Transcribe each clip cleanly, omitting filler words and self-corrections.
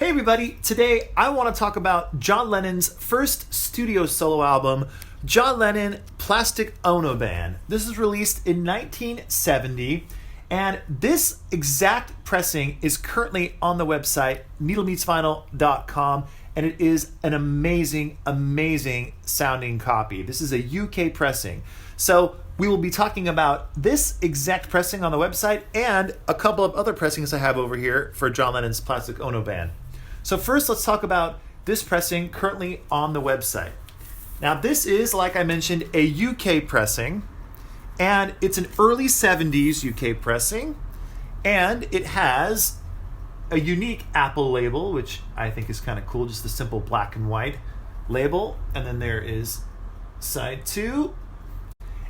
Hey everybody, today I want to talk about John Lennon's first studio solo album, John Lennon Plastic Ono Band. This was released in 1970, and this exact pressing is currently on the website needlemeetsvinyl.com, and it is an amazing, amazing sounding copy. This is a UK pressing. So we will be talking about this exact pressing on the website and a couple of other pressings I have over here for John Lennon's Plastic Ono Band. So first, let's talk about this pressing currently on the website. Now, this is, like I mentioned, a UK pressing, and it's an early 70s UK pressing, and it has a unique Apple label, which I think is kind of cool, just a simple black and white label, and then there is side 2.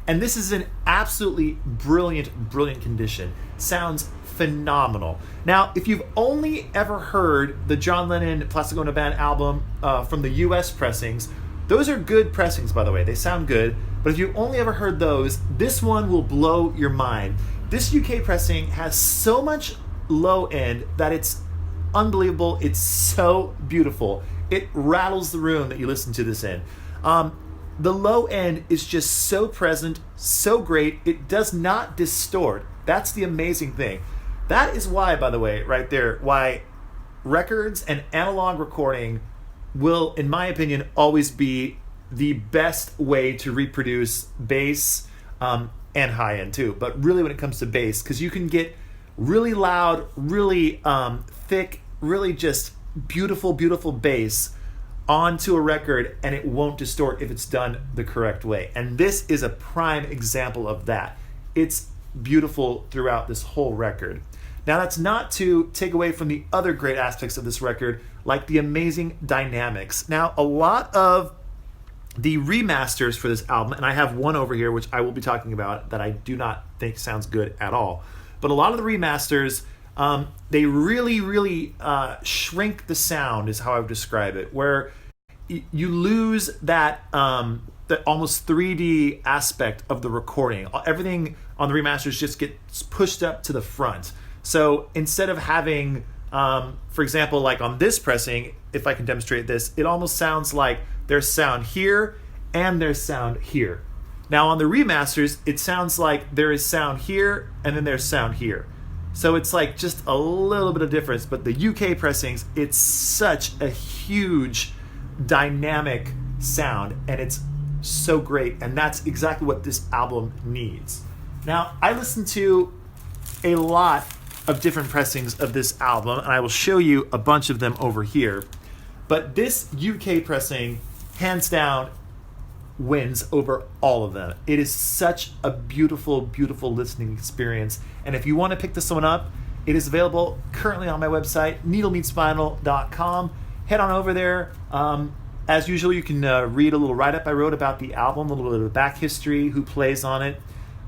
And this is an absolutely brilliant, brilliant condition. Sounds phenomenal. Now, if you've only ever heard the John Lennon Plastic Ono Band album from the US pressings, those are good pressings, by the way. They sound good. But if you've only ever heard those, this one will blow your mind. This UK pressing has so much low end that it's unbelievable. It's so beautiful. It rattles the room that you listen to this in. The low end is just so present, so great. It does not distort. That's the amazing thing. That is why, by the way, right there, why records and analog recording will, in my opinion, always be the best way to reproduce bass and high end too. But really when it comes to bass, because you can get really loud, really thick, really just beautiful, beautiful bass onto a record, and it won't distort if it's done the correct way. And this is a prime example of that. It's beautiful throughout this whole record. Now, that's not to take away from the other great aspects of this record, like the amazing dynamics. Now, a lot of the remasters for this album, and I have one over here which I will be talking about that I do not think sounds good at all, but a lot of the remasters, they really shrink the sound, is how I would describe it, where you lose that the almost 3D aspect of the recording. Everything on the remasters just gets pushed up to the front. So instead of having, for example, like on this pressing, if I can demonstrate this, it almost sounds like there's sound here and there's sound here. Now on the remasters, it sounds like there is sound here and then there's sound here. So it's like just a little bit of difference, but the UK pressings, it's such a huge dynamic sound, and it's so great, and that's exactly what this album needs. Now, I listened to a lot of different pressings of this album, and I will show you a bunch of them over here, but this UK pressing, hands down, wins over all of them. It is such a beautiful, beautiful listening experience. And if you want to pick this one up, it is available currently on my website, needlemeetsvinyl.com. Head on over there. As usual, you can read a little write-up I wrote about the album, a little bit of the back history, who plays on it,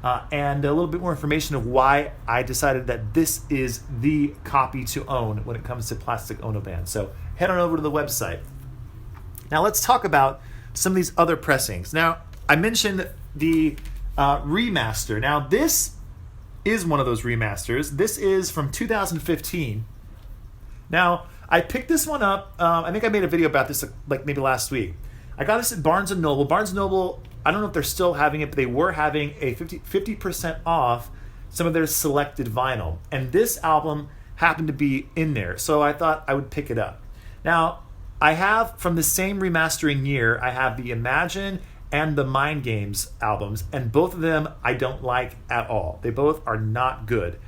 and a little bit more information of why I decided that this is the copy to own when it comes to Plastic Ono Band. So head on over to the website. Now let's talk about some of these other pressings. Now, I mentioned the remaster. Now, this is one of those remasters. This is from 2015. Now, I picked this one up. I think I made a video about this like maybe last week. I got this at Barnes & Noble. Barnes & Noble, I don't know if they're still having it, but they were having a 50% off some of their selected vinyl. And this album happened to be in there, so I thought I would pick it up. Now, I have, from the same remastering year, I have the Imagine and the Mind Games albums, and both of them I don't like at all. They both are not good.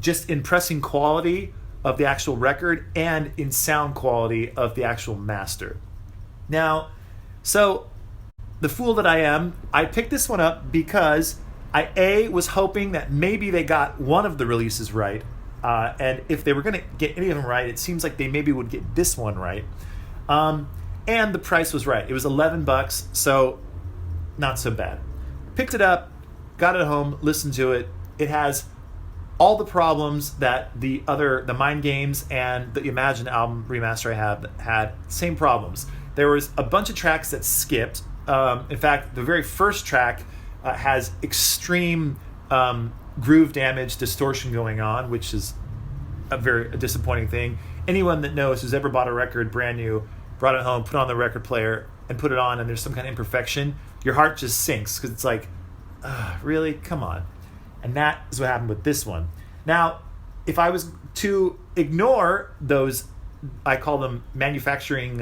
Just in pressing quality of the actual record and in sound quality of the actual master. Now, so the fool that I am, I picked this one up because I was hoping that maybe they got one of the releases right. And if they were going to get any of them right, it seems like they maybe would get this one right. And the price was right. It was $11, so not so bad. Picked it up, got it home, listened to it. It has all the problems that the Mind Games and the Imagine album remaster I have had. Same problems. There was a bunch of tracks that skipped. In fact, the very first track has extreme groove damage, distortion going on, which is a very disappointing thing. anyone that knows who's ever bought a record brand new, brought it home, put it on the record player, and put it on, and there's some kind of imperfection, your heart just sinks because it's like, really? Come on. And that is what happened with this one. Now, if I was to ignore those, I call them manufacturing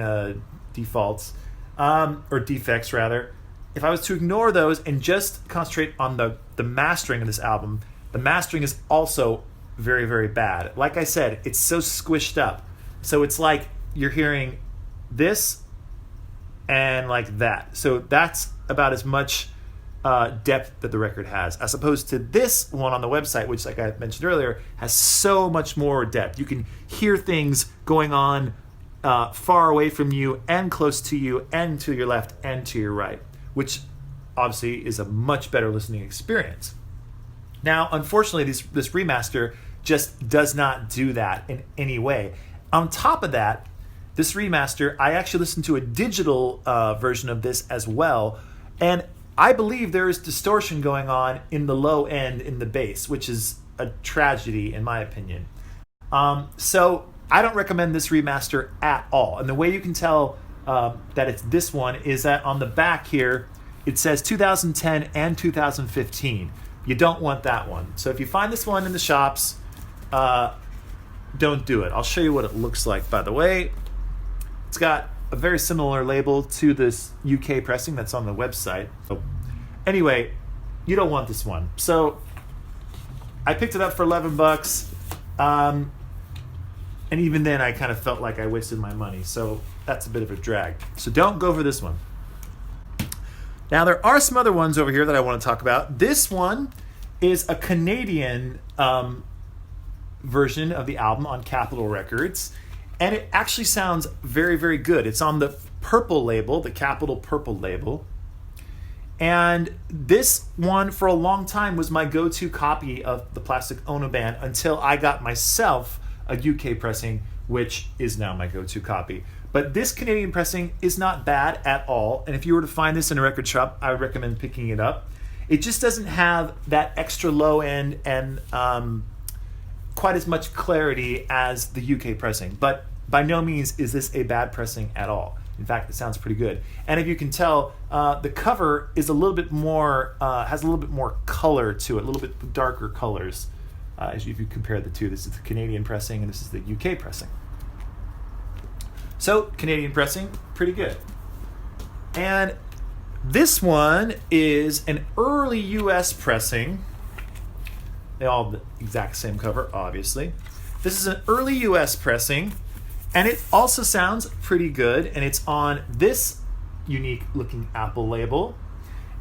defaults, or defects rather, if I was to ignore those and just concentrate on the mastering of this album, the mastering is also very, very bad. Like I said, it's so squished up. So it's like you're hearing this and like that. So that's about as much depth that the record has, as opposed to this one on the website, which, like I mentioned earlier, has so much more depth. You can hear things going on far away from you and close to you and to your left and to your right, which obviously is a much better listening experience. Now, unfortunately, this remaster just does not do that in any way. On top of that, this remaster, I actually listened to a digital version of this as well, and I believe there is distortion going on in the low end in the bass, which is a tragedy in my opinion. So I don't recommend this remaster at all. And the way you can tell that it's this one is that on the back here, it says 2010 and 2015. You don't want that one. So if you find this one in the shops, don't do it. I'll show you what it looks like, by the way. It's got a very similar label to this UK pressing that's on the website. So anyway, you don't want this one. So I picked it up for $11. And even then, I kind of felt like I wasted my money. So that's a bit of a drag. So don't go for this one. Now, there are some other ones over here that I want to talk about. This one is a Canadian version of the album on Capitol Records. And it actually sounds very, very good. It's on the purple label, the Capitol purple label. And this one, for a long time, was my go-to copy of the Plastic Ono Band until I got myself a UK pressing, which is now my go-to copy. But this Canadian pressing is not bad at all. And if you were to find this in a record shop, I would recommend picking it up. It just doesn't have that extra low end and quite as much clarity as the UK pressing. But by no means is this a bad pressing at all. In fact, it sounds pretty good. And if you can tell, the cover is a little bit more, has a little bit more color to it, a little bit darker colors. If you compare the two, this is the Canadian pressing and this is the UK pressing. So, Canadian pressing, pretty good. And this one is an early US pressing. They all have the exact same cover, obviously. This is an early US pressing, and it also sounds pretty good, and it's on this unique looking Apple label.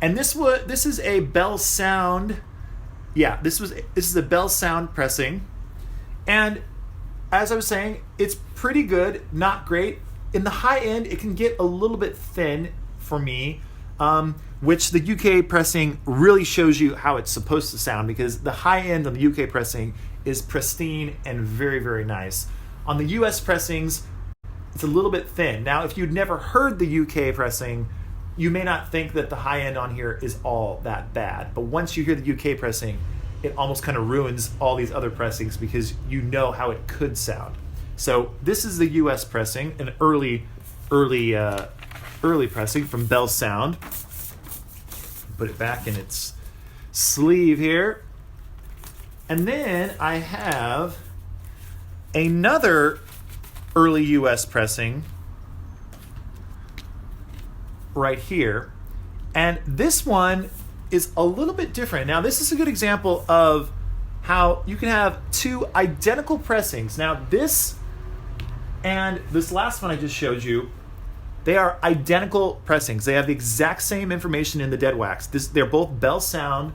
And this is a Bell Sound. Yeah, this is a Bell Sound pressing. And as I was saying, it's pretty good, not great. In the high end, it can get a little bit thin for me, which the UK pressing really shows you how it's supposed to sound, because the high end on the UK pressing is pristine and very, very nice. On the US pressings, it's a little bit thin. Now, if you'd never heard the UK pressing, you may not think that the high end on here is all that bad. But once you hear the UK pressing, it almost kind of ruins all these other pressings because you know how it could sound. So this is the US pressing, an early pressing from Bell Sound. Put it back in its sleeve here. And then I have another early US pressing right here. And this one is a little bit different. Now, this is a good example of how you can have two identical pressings. Now, this and this last one I just showed you, they are identical pressings. They have the exact same information in the dead wax. They're both Bell Sound,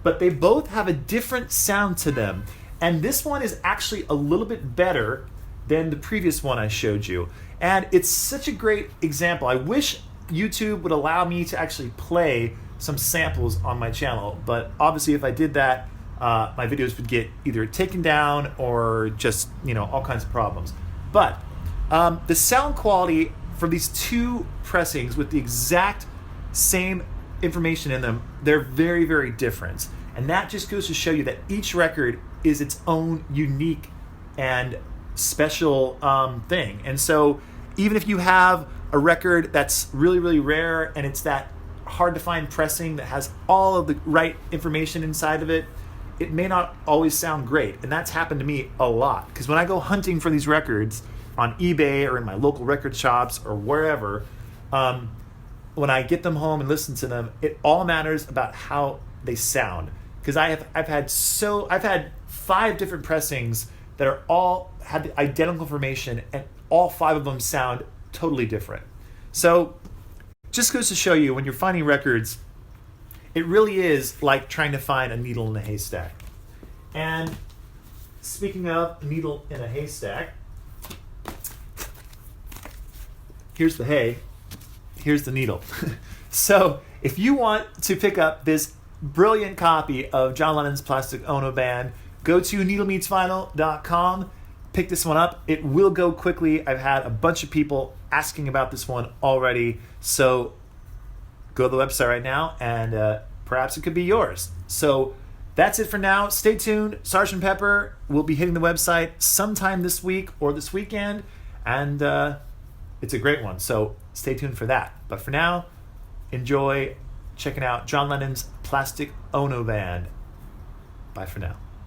but they both have a different sound to them. And this one is actually a little bit better than the previous one I showed you. And it's such a great example. I wish YouTube would allow me to actually play some samples on my channel, but obviously if I did that, my videos would get either taken down or just, all kinds of problems. But the sound quality for these two pressings with the exact same information in them, they're very, very different. And that just goes to show you that each record is its own unique and special thing. And so even if you have a record that's really, really rare and it's that hard to find pressing that has all of the right information inside of it, it may not always sound great. And that's happened to me a lot. Because when I go hunting for these records on eBay or in my local record shops or wherever, when I get them home and listen to them, it all matters about how they sound. Because I've had 5 different pressings that are all had the identical information, and all 5 of them sound totally different. So just goes to show you, when you're finding records, it really is like trying to find a needle in a haystack. And speaking of needle in a haystack, here's the hay, here's the needle. So if you want to pick up this brilliant copy of John Lennon's Plastic Ono Band, go to needlemeetsvinyl.com, pick this one up. It will go quickly. I've had a bunch of people asking about this one already, so go to the website right now and perhaps it could be yours. So that's it for now. Stay tuned. Sgt. Pepper will be hitting the website sometime this week or this weekend, and it's a great one, so stay tuned for that. But for now, enjoy checking out John Lennon's Plastic Ono Band. Bye for now.